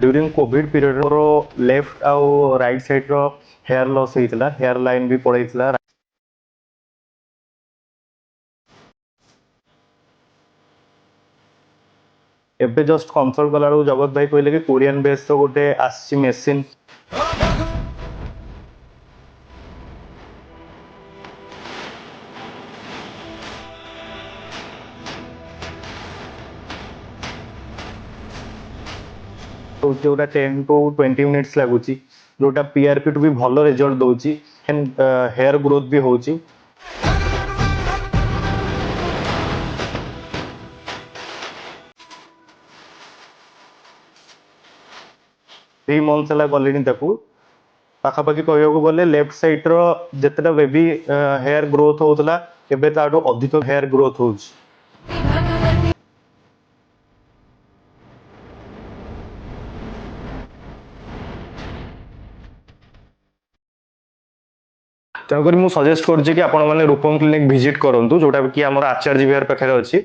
During Covid period more left आउ right side रो hair loss होइतला, hair line भी पड़ैतला। एबे just consult कला जगत भाई कहले कि कोरियन बेस तो गोटे आसी मेसिन जोटा 10 टू 20 मिनिट्स लगुची, जोटा पीआरपी टू भी भलो रिजल्ट दउची एंड हेयर ग्रोथ भी होची। 3 मंथ्स ହେଲା ଗଲିଣି ତାକୁ। ପାଖାପାଖି କହିବାକୁ ଗଲେ ଲେଫ୍ଟ ସାଇଡ୍ ର ଯେତେଟା ବେବି ହେୟାର ଗ୍ରୋଥ ହଉଥିଲା ଏବେ ତାଠୁ ଅଧିକ ହେୟାର ଗ୍ରୋଥ ହଉଛି। ତେଣୁକରି ମୁଁ ସଜେଷ୍ଟ କରୁଛି କି ଆପଣ ମାନେ ରୂପମ କ୍ଲିନିକ ଭିଜିଟ୍ କରନ୍ତୁ, ଯୋଉଟା କି ଆମର ଆଚାର୍ଯ୍ୟ ବିହାର ପାଖରେ ଅଛି।